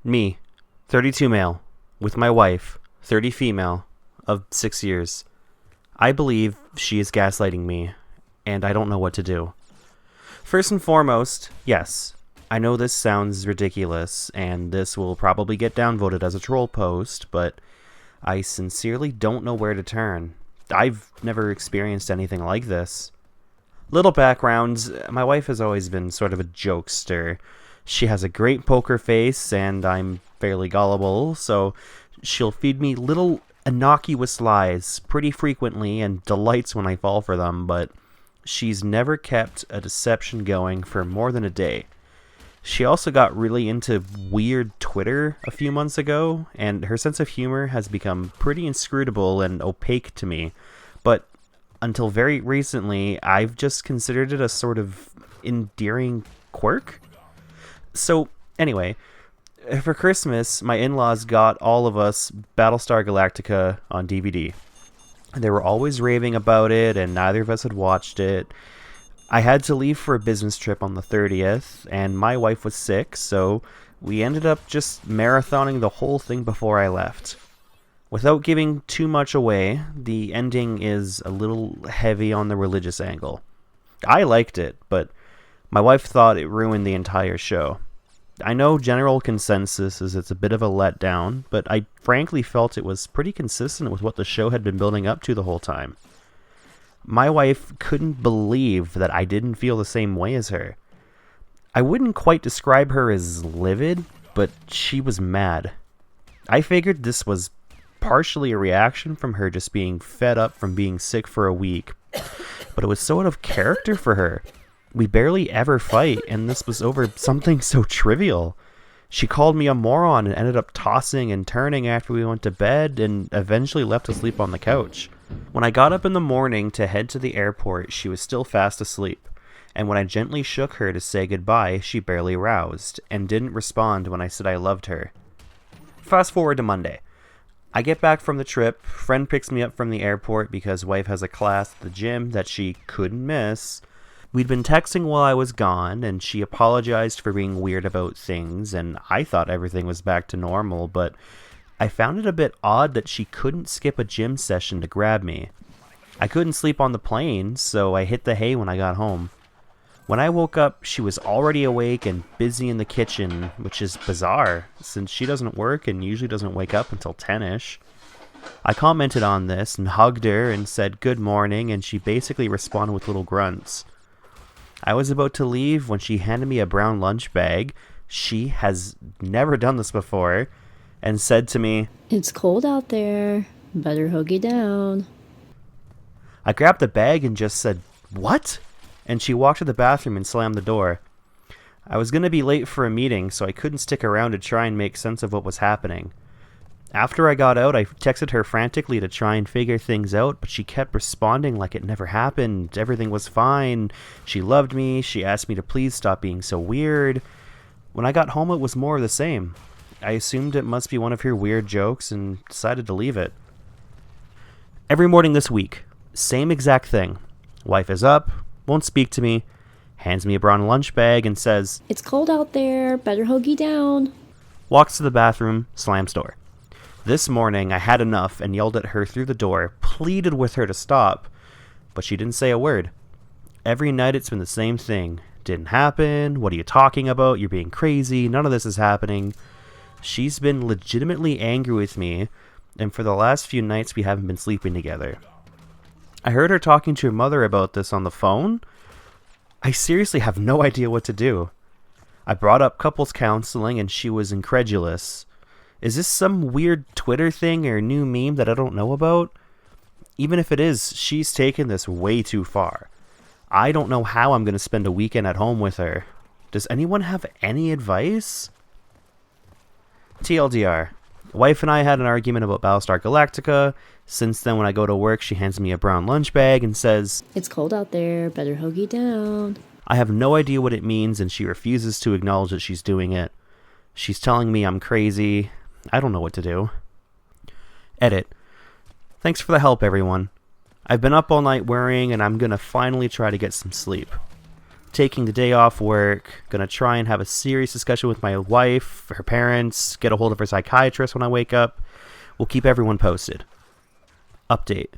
Me, 32 male, with my wife, 30 female, of 6 years. I believe she is gaslighting me, and I don't know what to do. First and foremost, yes, I know this sounds ridiculous, and this will probably get downvoted as a troll post, but I sincerely don't know where to turn. I've never experienced anything like this. Little background, my wife has always been sort of a jokester. She has a great poker face, and I'm fairly gullible, so she'll feed me little innocuous lies pretty frequently and delights when I fall for them, but she's never kept a deception going for more than a day. She also got really into weird Twitter a few months ago, and her sense of humor has become pretty inscrutable and opaque to me, but until very recently, I've just considered it a sort of endearing quirk. So, anyway, for Christmas, my in-laws got all of us Battlestar Galactica on DVD. They were always raving about it, and neither of us had watched it. I had to leave for a business trip on the 30th, and my wife was sick, so we ended up just marathoning the whole thing before I left. Without giving too much away, the ending is a little heavy on the religious angle. I liked it, but my wife thought it ruined the entire show. I know general consensus is it's a bit of a letdown, but I frankly felt it was pretty consistent with what the show had been building up to the whole time. My wife couldn't believe that I didn't feel the same way as her. I wouldn't quite describe her as livid, but she was mad. I figured this was partially a reaction from her just being fed up from being sick for a week, but it was sort of character for her. We barely ever fight, and this was over something so trivial. She called me a moron and ended up tossing and turning after we went to bed and eventually left to sleep on the couch. When I got up in the morning to head to the airport, she was still fast asleep, and when I gently shook her to say goodbye, she barely roused and didn't respond when I said I loved her. Fast forward to Monday. I get back from the trip, friend picks me up from the airport because wife has a class at the gym that she couldn't miss. We'd been texting while I was gone, and she apologized for being weird about things, and I thought everything was back to normal, but I found it a bit odd that she couldn't skip a gym session to grab me. I couldn't sleep on the plane, so I hit the hay when I got home. When I woke up, she was already awake and busy in the kitchen, which is bizarre, since she doesn't work and usually doesn't wake up until 10ish. I commented on this and hugged her and said good morning, and she basically responded with little grunts. I was about to leave when she handed me a brown lunch bag. She has never done this before, and said to me, "It's cold out there. Better Hoagie down." I grabbed the bag and just said, "What?" And she walked to the bathroom and slammed the door. I was going to be late for a meeting, so I couldn't stick around to try and make sense of what was happening. After I got out, I texted her frantically to try and figure things out, but she kept responding like it never happened. Everything was fine. She loved me. She asked me to please stop being so weird. When I got home, it was more of the same. I assumed it must be one of her weird jokes and decided to leave it. Every morning this week, same exact thing. Wife is up, won't speak to me, hands me a brown lunch bag and says, "It's cold out there. Better Hoagie down." Walks to the bathroom, slams door. This morning, I had enough and yelled at her through the door, pleaded with her to stop, but she didn't say a word. Every night it's been the same thing. Didn't happen. What are you talking about? You're being crazy. None of this is happening. She's been legitimately angry with me, and for the last few nights we haven't been sleeping together. I heard her talking to her mother about this on the phone. I seriously have no idea what to do. I brought up couples counseling and she was incredulous. Is this some weird Twitter thing or new meme that I don't know about? Even if it is, she's taken this way too far. I don't know how I'm going to spend a weekend at home with her. Does anyone have any advice? TLDR. Wife and I had an argument about Battlestar Galactica. Since then, when I go to work, she hands me a brown lunch bag and says, "It's cold out there. Better Hoagie down." I have no idea what it means, and she refuses to acknowledge that she's doing it. She's telling me I'm crazy. I don't know what to do. Edit. Thanks for the help, everyone. I've been up all night worrying, and I'm gonna finally try to get some sleep. taking the day off work, gonna try and have a serious discussion with my wife, her parents, get a hold of her psychiatrist when I wake up. We'll keep everyone posted. Update.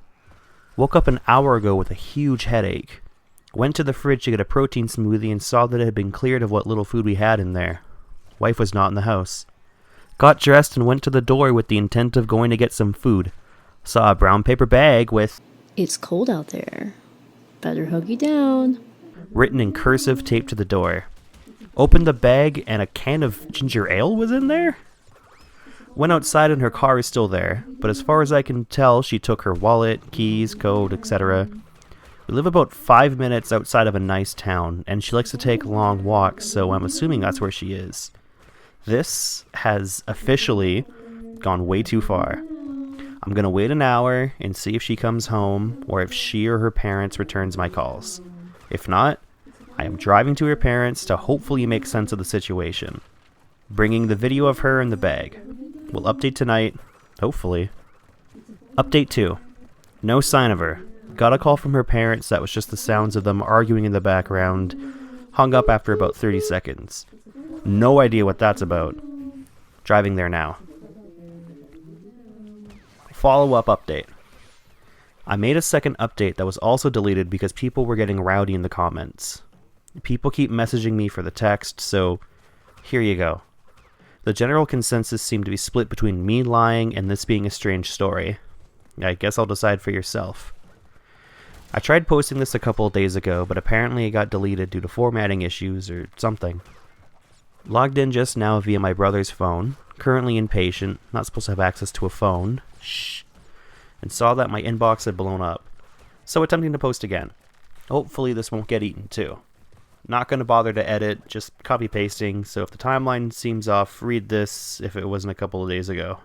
Woke up an hour ago with a huge headache. Went to the fridge to get a protein smoothie and saw that it had been cleared of what little food we had in there. Wife was not in the house. Got dressed and went to the door with the intent of going to get some food. Saw a brown paper bag with It's cold out there. Better Hoagie down. written in cursive taped to the door. Opened the bag and a can of ginger ale was in there? Went outside and her car is still there, but as far as I can tell, she took her wallet, keys, code, etc. We live about 5 minutes outside of a nice town, and she likes to take long walks, so I'm assuming that's where she is. This has officially gone way too far. I'm gonna wait an hour and see if she comes home, or if she or her parents returns my calls. If not, I am driving to her parents to hopefully make sense of the situation. Bringing the video of her in the bag. We'll update tonight, hopefully. Update 2. No sign of her. Got a call from her parents that was just the sounds of them arguing in the background. Hung up after about 30 seconds. No idea what that's about. Driving there now. Follow-up update. I made a second update that was also deleted because people were getting rowdy in the comments. People keep messaging me for the text, so here you go. The general consensus seemed to be split between me lying and this being a strange story. I guess I'll decide for yourself. I tried posting this a couple of days ago, but apparently it got deleted due to formatting issues or something. Logged in just now via my brother's phone, currently inpatient, not supposed to have access to a phone, and saw that my inbox had blown up. So attempting to post again. Hopefully this won't get eaten too. Not going to bother to edit, just copy pasting, so if the timeline seems off, read this if it wasn't a couple of days ago.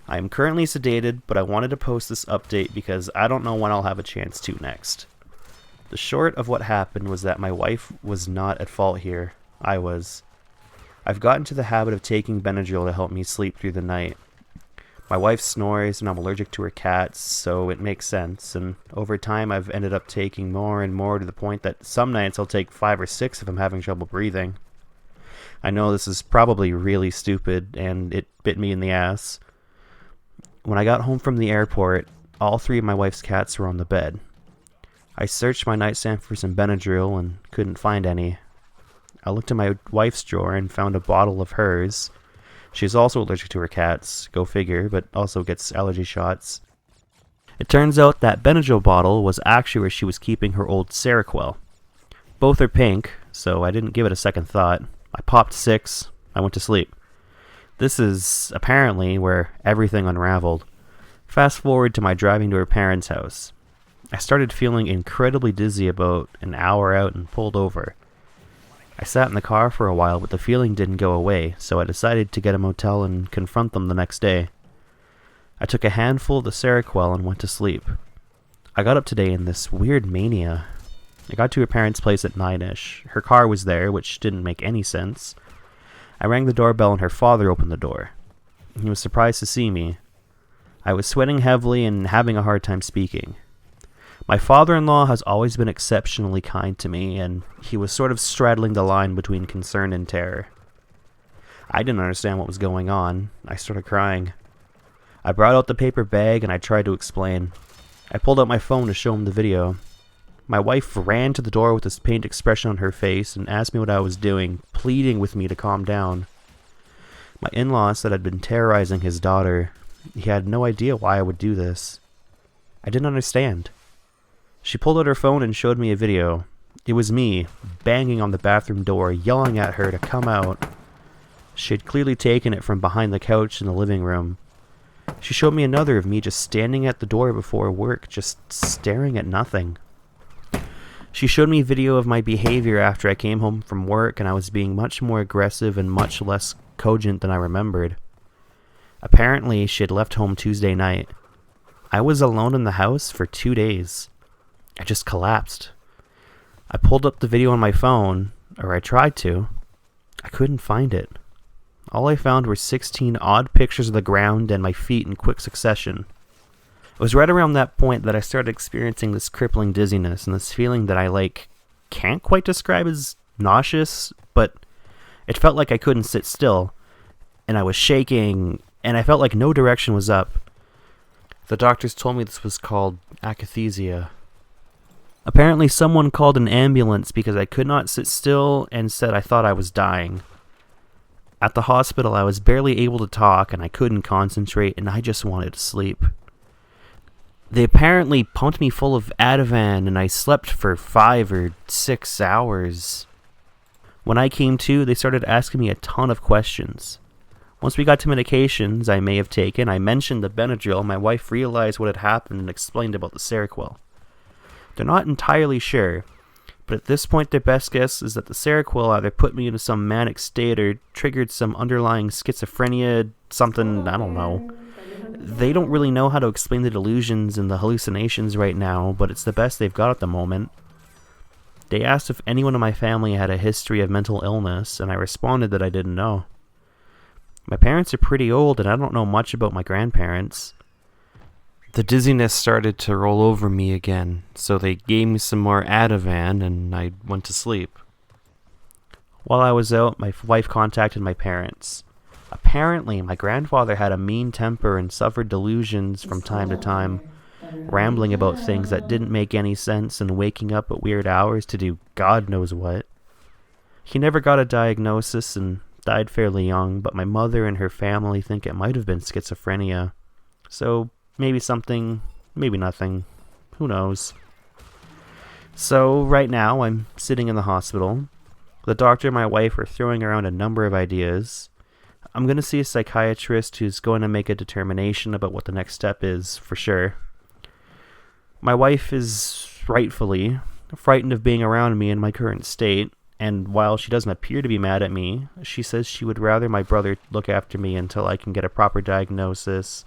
I am currently sedated, but I wanted to post this update because I don't know when I'll have a chance to next. The short of what happened was that my wife was not at fault here. I was. I've gotten to the habit of taking Benadryl to help me sleep through the night. My wife snores and I'm allergic to her cats, so it makes sense, and over time I've ended up taking more and more to the point that some nights I'll take 5 or 6 if I'm having trouble breathing. I know this is probably really stupid, and it bit me in the ass. When I got home from the airport, all 3 of my wife's cats were on the bed. I searched my nightstand for some Benadryl and couldn't find any. I looked in my wife's drawer and found a bottle of hers. She's also allergic to her cats, go figure, but also gets allergy shots. It turns out that Benadryl bottle was actually where she was keeping her old Seroquel. Both are pink, so I didn't give it a second thought. I popped 6, I went to sleep. This is apparently where everything unraveled. Fast forward to my driving to her parents' house. I started feeling incredibly dizzy about an hour out and pulled over. I sat in the car for a while, but the feeling didn't go away, so I decided to get a motel and confront them the next day. I took a handful of the Seroquel and went to sleep. I got up today in this weird mania. I got to her parents' place at 9-ish. Her car was there, which didn't make any sense. I rang the doorbell and her father opened the door. He was surprised to see me. I was sweating heavily and having a hard time speaking. My father-in-law has always been exceptionally kind to me, and he was sort of straddling the line between concern and terror. I didn't understand what was going on. I started crying. I brought out the paper bag and I tried to explain. I pulled out my phone to show him the video. My wife ran to the door with this pained expression on her face and asked me what I was doing, pleading with me to calm down. My in-law said I'd been terrorizing his daughter. He had no idea why I would do this. I didn't understand. She pulled out her phone and showed me a video. It was me, banging on the bathroom door, yelling at her to come out. She had clearly taken it from behind the couch in the living room. She showed me another of me just standing at the door before work, just staring at nothing. She showed me video of my behavior after I came home from work, and I was being much more aggressive and much less cogent than I remembered. Apparently, she had left home Tuesday night. I was alone in the house for 2 days. I just collapsed. I pulled up the video on my phone, or I tried to. I couldn't find it. All I found were 16 odd pictures of the ground and my feet in quick succession. It was right around that point that I started experiencing this crippling dizziness and this feeling that I, can't quite describe as nauseous, but it felt like I couldn't sit still, and I was shaking, and I felt like no direction was up. The doctors told me this was called akathisia. Apparently someone called an ambulance because I could not sit still and said I thought I was dying. At the hospital, I was barely able to talk, and I couldn't concentrate, and I just wanted to sleep. They apparently pumped me full of Ativan, and I slept for 5 or 6 hours. When I came to, they started asking me a ton of questions. Once we got to medications I may have taken, I mentioned the Benadryl. My wife realized what had happened and explained about the Seroquel. They're not entirely sure, but at this point their best guess is that the Seroquel either put me into some manic state or triggered some underlying schizophrenia, something, I don't know. They don't really know how to explain the delusions and the hallucinations right now, but it's the best they've got at the moment. They asked if anyone in my family had a history of mental illness, and I responded that I didn't know. My parents are pretty old, and I don't know much about my grandparents. The dizziness started to roll over me again, so they gave me some more Ativan, and I went to sleep. While I was out, my wife contacted my parents. Apparently, my grandfather had a mean temper and suffered delusions from time to time, rambling about things that didn't make any sense and waking up at weird hours to do God knows what. He never got a diagnosis and died fairly young, but my mother and her family think it might have been schizophrenia. So, maybe something, maybe nothing. Who knows? So, right now, I'm sitting in the hospital. The doctor and my wife are throwing around a number of ideas. I'm going to see a psychiatrist who's going to make a determination about what the next step is, for sure. My wife is rightfully frightened of being around me in my current state, and while she doesn't appear to be mad at me, she says she would rather my brother look after me until I can get a proper diagnosis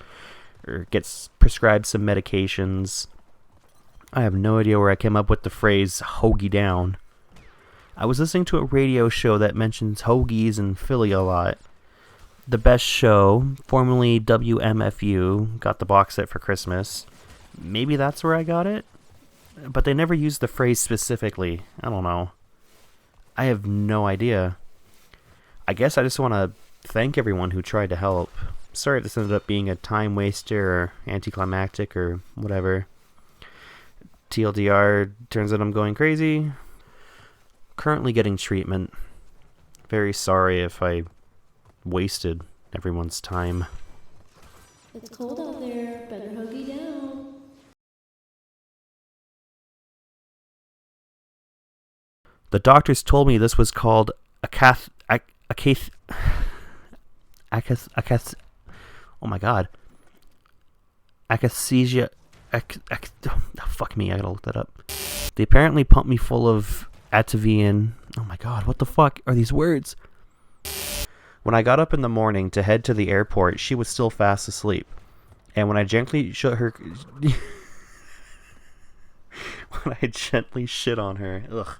or get prescribed some medications. I have no idea where I came up with the phrase Hoagie down. I was listening to a radio show that mentions Hoagies in Philly a lot. The Best Show, formerly WMFU, got the box set for Christmas. Maybe that's where I got it? But they never used the phrase specifically. I don't know. I have no idea. I guess I just want to thank everyone who tried to help. Sorry if this ended up being a time waster or anticlimactic or whatever. TLDR, turns out I'm going crazy. Currently getting treatment. Very sorry if I wasted everyone's time. It's cold out there. Better hoagie down. The doctors told me this was called oh my god. Akathisia. Fuck me, I gotta look that up. They apparently pumped me full of Ativan. Oh my god, what the fuck are these words? When I got up in the morning to head to the airport, she was still fast asleep. And when I gently shut her... when I gently shit on her... Ugh.